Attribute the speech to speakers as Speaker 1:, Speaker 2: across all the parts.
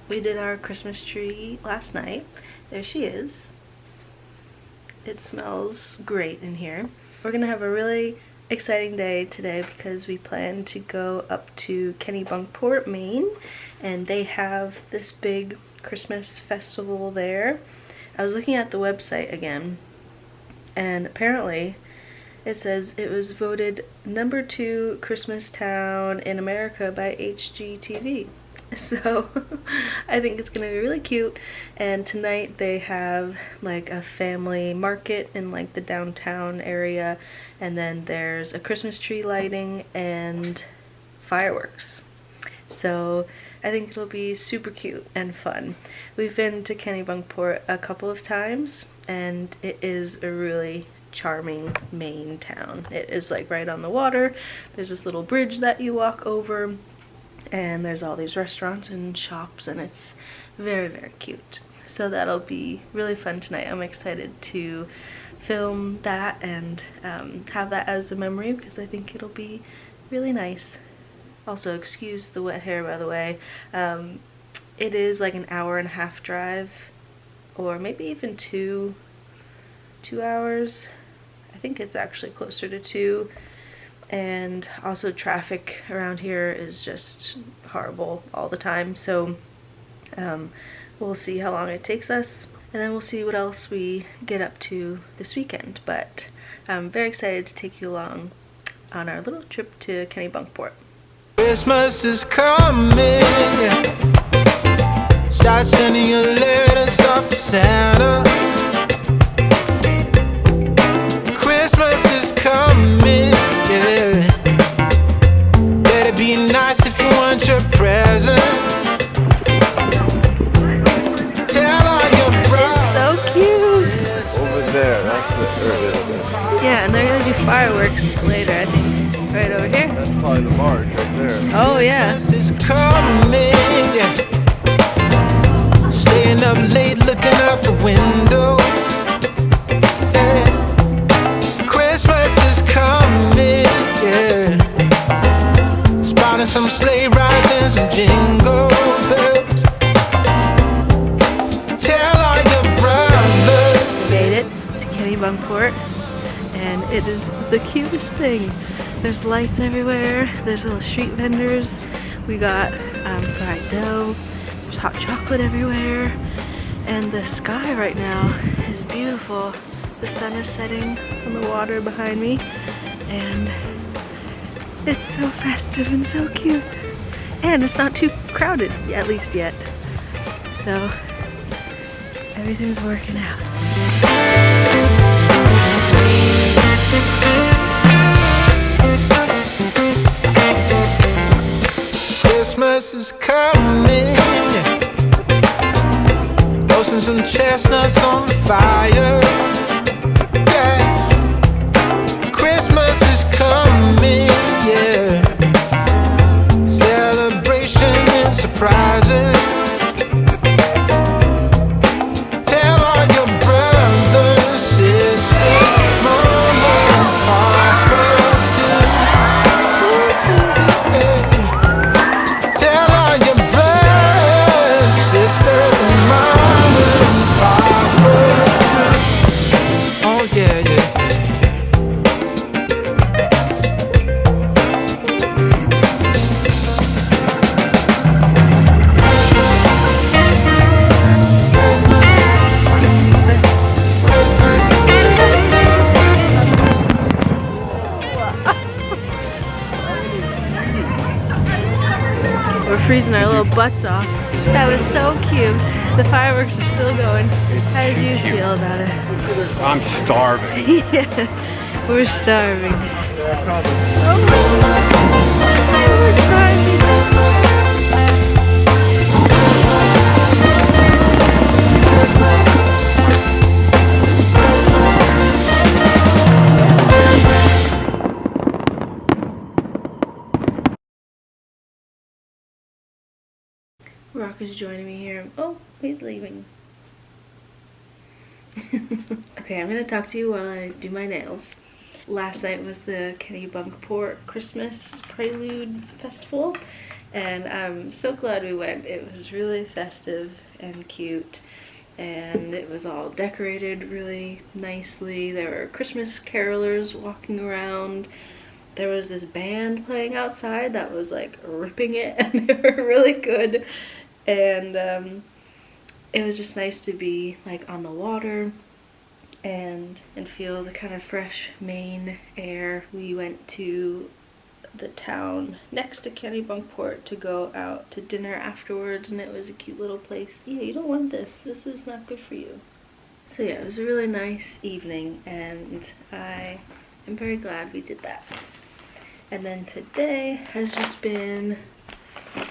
Speaker 1: we did our Christmas tree last night. There she is. It smells great in here. We're gonna have a really exciting day today because we plan to go up to Kennebunkport, Maine, and they have this big Christmas festival there. I was looking at the website again, and apparently it says it was voted #2 Christmas town in America by HGTV. So I think it's gonna be really cute. And tonight they have like a family market in like the downtown area, and then there's a Christmas tree lighting and fireworks. So I think it'll be super cute and fun. We've been to Kennebunkport a couple of times, and it is a really charming Maine town. It is like right on the water. There's this little bridge that you walk over, and there's all these restaurants and shops, and it's very, very cute. So that'll be really fun tonight. I'm excited to film that and have that as a memory because I think it'll be really nice. Also, excuse the wet hair, by the way. It is like an 1.5-hour drive, or maybe even two hours. I think it's actually closer to 2. And also traffic around here is just horrible all the time, so we'll see how long it takes us, and then we'll see what else we get up to this weekend. But I'm very excited to take you along on our little trip to Kennebunkport.
Speaker 2: Christmas is coming, start sending your letters off to Santa. Christmas is coming, yeah. Better be nice if you want your present. Tell all your brothers.
Speaker 1: So cute.
Speaker 3: Over there, that's the
Speaker 1: Yeah, and they're gonna do fireworks later, I think. Right over here.
Speaker 3: That's probably the barge right there.
Speaker 1: Oh yeah.
Speaker 2: Christmas is coming, yeah. Staying up late looking out the window. Yeah. Christmas is coming, yeah. Spotting some sleigh rides and some jingle bells. Tell all your brothers.
Speaker 1: We made it to Kennebunkport, and it is the cutest thing. There's lights everywhere, there's little street vendors, we got fried dough, there's hot chocolate everywhere, and the sky right now is beautiful. The sun is setting on the water behind me, and it's so festive and so cute. And it's not too crowded, at least yet. So everything's working out.
Speaker 2: Christmas is coming, yeah. Roasting some chestnuts on the fire, yeah. Christmas is coming, yeah. Celebration and surprises. Tell all your brothers, sisters, mama and papa too. Yeah. Tell all your brothers, sisters, and mama and papa too. Oh yeah, yeah.
Speaker 1: We're freezing our little butts off. That was so cute. The fireworks are still going. How did you feel about it?
Speaker 3: I'm starving.
Speaker 1: Yeah, we're starving. Rock is joining me here. Oh, he's leaving. Okay, I'm gonna talk to you while I do my nails. Last night was the Kennebunkport Christmas Prelude Festival, And I'm so glad we went. It was really festive and cute, and it was all decorated really nicely. There were Christmas carolers walking around. There was this band playing outside that was like ripping it, and they were really good. And it was just nice to be like on the water and feel the kind of fresh Maine air. We went to the town next to Kennebunkport to go out to dinner afterwards, and it was a cute little place. Yeah, you don't want this. This is not good for you. So yeah, it was a really nice evening, and I am very glad we did that. And then today has just been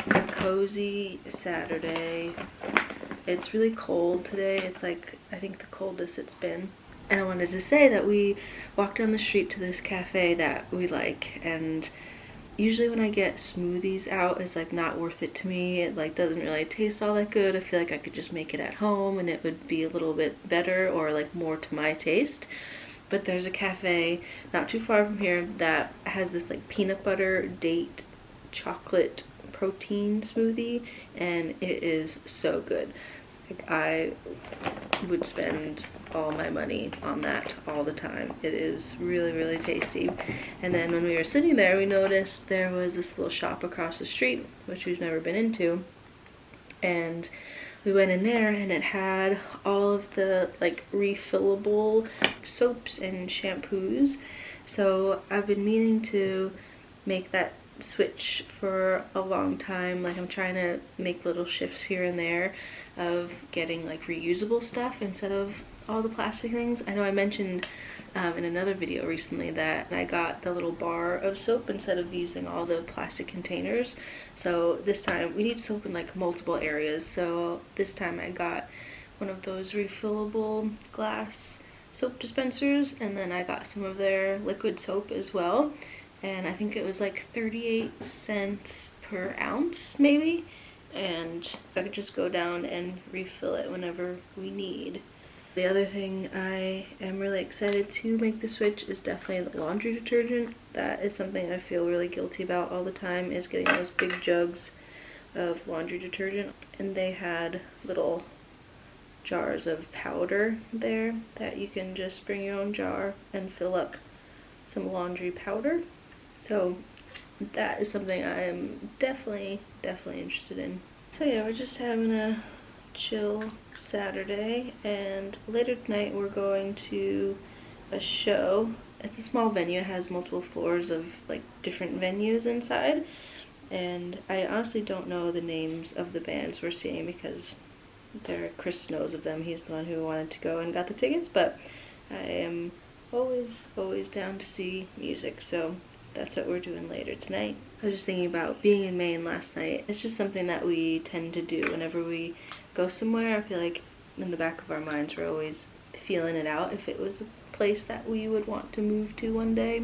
Speaker 1: a cozy Saturday. It's really cold today. It's like, I think the coldest it's been. And I wanted to say that we walked down the street to this cafe that we like, and usually when I get smoothies out, it's like not worth it to me. It like doesn't really taste all that good. I feel like I could just make it at home and it would be a little bit better or like more to my taste. But there's a cafe not too far from here that has this like peanut butter date chocolate protein smoothie, and it is so good. Like, I would spend all my money on that all the time. It is really, really tasty. And then when we were sitting there, we noticed there was this little shop across the street, which we've never been into. And we went in there, and it had all of the like refillable soaps and shampoos. So I've been meaning to make that switch for a long time. Like, I'm trying to make little shifts here and there of getting like reusable stuff instead of all the plastic things. I know I mentioned in another video recently that I got the little bar of soap instead of using all the plastic containers. So this time we need soap in like multiple areas, so this time I got one of those refillable glass soap dispensers, and then I got some of their liquid soap as well, and I think it was like 38 cents per ounce maybe, and I could just go down and refill it whenever we need. The other thing I am really excited to make the switch is definitely the laundry detergent. That is something I feel really guilty about all the time, is getting those big jugs of laundry detergent. And they had little jars of powder there that you can just bring your own jar and fill up some laundry powder. So that is something I am definitely interested in. So yeah, we're just having a chill Saturday, and later tonight we're going to a show. It's a small venue. It has multiple floors of like different venues inside, and I honestly don't know the names of the bands we're seeing because Chris knows of them. He's the one who wanted to go and got the tickets, but I am always down to see music, so that's what we're doing later tonight. I was just thinking about being in Maine last night. It's just something that we tend to do whenever we go somewhere. I feel like in the back of our minds we're always feeling it out if it was a place that we would want to move to one day,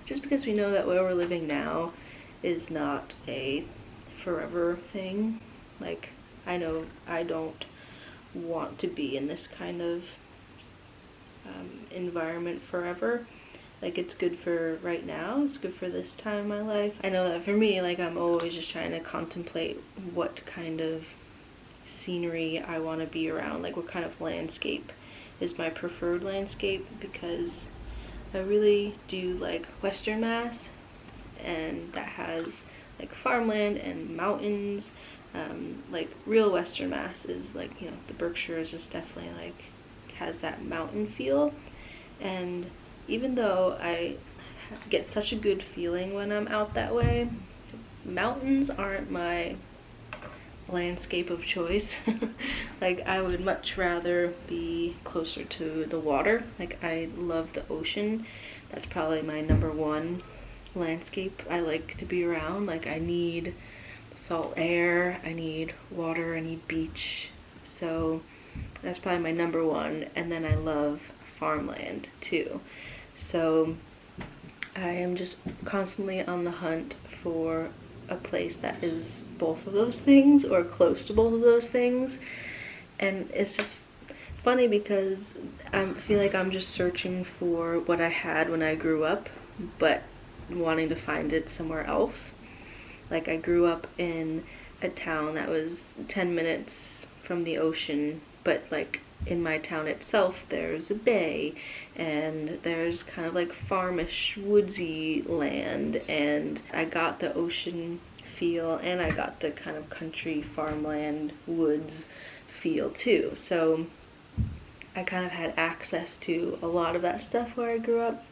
Speaker 1: just because we know that where we're living now is not a forever thing. Like, I know I don't want to be in this kind of environment forever. Like, it's good for right now, it's good for this time in my life. I know that for me, like, I'm always just trying to contemplate what kind of scenery I want to be around, like what kind of landscape is my preferred landscape, because I really do like Western Mass, and that has like farmland and mountains. Like real Western Mass is like, you know, the Berkshires just definitely like has that mountain feel. And even though I get such a good feeling when I'm out that way, mountains aren't my landscape of choice. Like, I would much rather be closer to the water. Like, I love the ocean. That's probably my #1 landscape I like to be around. Like, I need salt air, I need water, I need beach. So that's probably my #1. And then I love farmland too. So I am just constantly on the hunt for a place that is both of those things or close to both of those things. And it's just funny because I feel like I'm just searching for what I had when I grew up, but wanting to find it somewhere else. Like, I grew up in a town that was 10 minutes from the ocean, but like in my town itself there's a bay and there's kind of like farmish woodsy land, and I got the ocean feel and I got the kind of country farmland woods feel too. So I kind of had access to a lot of that stuff where I grew up.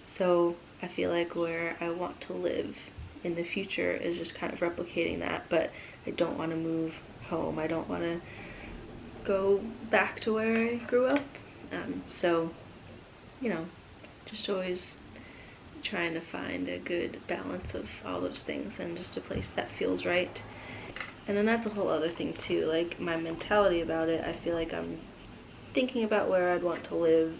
Speaker 1: So I feel like where I want to live in the future is just kind of replicating that, but I don't want to move home. I don't want to go back to where I grew up. So, you know, just always trying to find a good balance of all those things and just a place that feels right. And then that's a whole other thing too, like my mentality about it. I feel like I'm thinking about where I'd want to live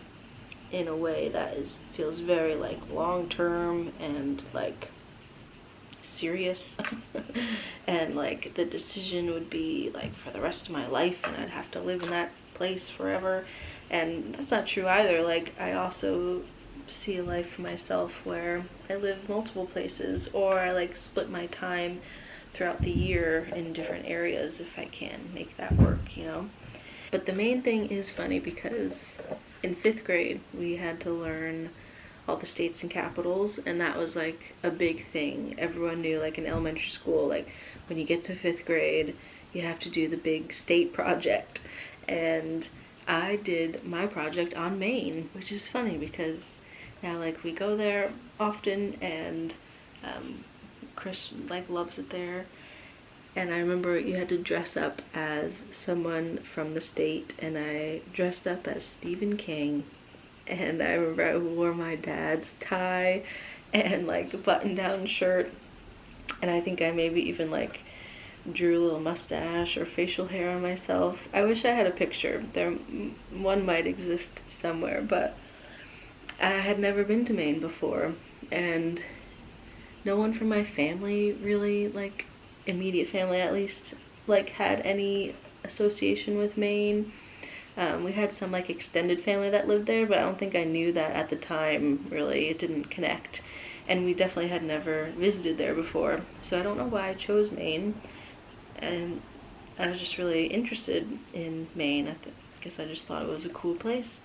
Speaker 1: in a way that feels very like long-term and like serious and like the decision would be like for the rest of my life and I'd have to live in that place forever, and that's not true either. Like, I also see a life for myself where I live multiple places, or I like split my time throughout the year in different areas if I can make that work, you know. But the main thing is funny because in 5th grade we had to learn all the states and capitals, and that was like a big thing. Everyone knew, like in elementary school, like when you get to 5th grade you have to do the big state project, and I did my project on Maine, which is funny because now like we go there often, and Chris like loves it there. And I remember you had to dress up as someone from the state, and I dressed up as Stephen King. And I remember I wore my dad's tie and like a button-down shirt, and I think I maybe even like drew a little mustache or facial hair on myself. I wish I had a picture. One might exist somewhere, but I had never been to Maine before, and no one from my family really, like immediate family at least, like had any association with Maine. We had some like extended family that lived there, but I don't think I knew that at the time, really. It didn't connect. And we definitely had never visited there before. So I don't know why I chose Maine. And I was just really interested in Maine. I guess I just thought it was a cool place.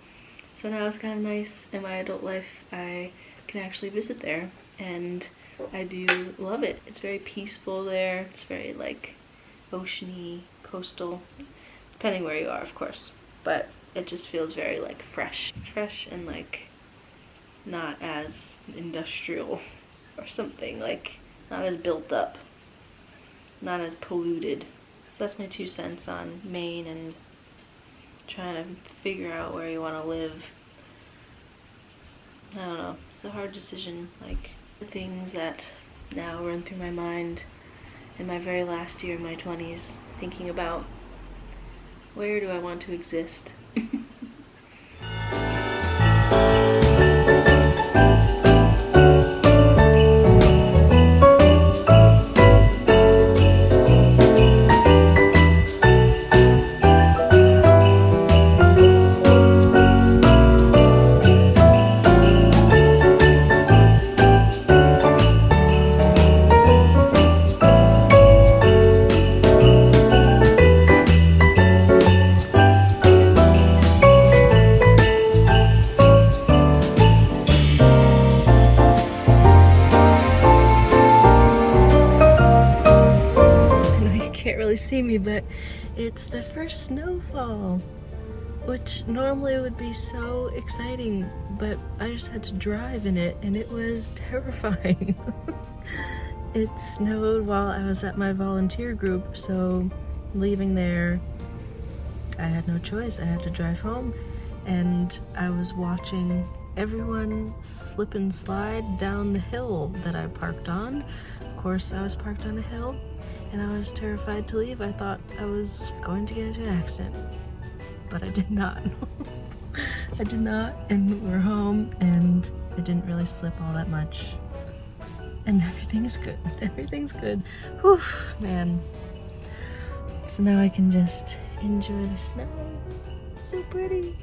Speaker 1: So now it's kind of nice in my adult life I can actually visit there. And I do love it. It's very peaceful there. It's very like oceany, coastal, depending where you are, of course. But it just feels very like fresh and like not as industrial or something, like not as built up, not as polluted. So that's my 2 cents on Maine and trying to figure out where you want to live. I don't know, it's a hard decision. Like, the things that now run through my mind in my very last year of my 20s, thinking about where do I want to exist. See me, but it's the first snowfall, which normally would be so exciting, but I just had to drive in it and it was terrifying. It snowed while I was at my volunteer group, so leaving there I had no choice. I had to drive home, and I was watching everyone slip and slide down the hill that I parked on. Of course, I was parked on a hill, and I was terrified to leave. I thought I was going to get into an accident, but I did not. I did not, and we're home, and it didn't really slip all that much. And everything's good. Everything's good. Whew, man. So now I can just enjoy the snow. So pretty.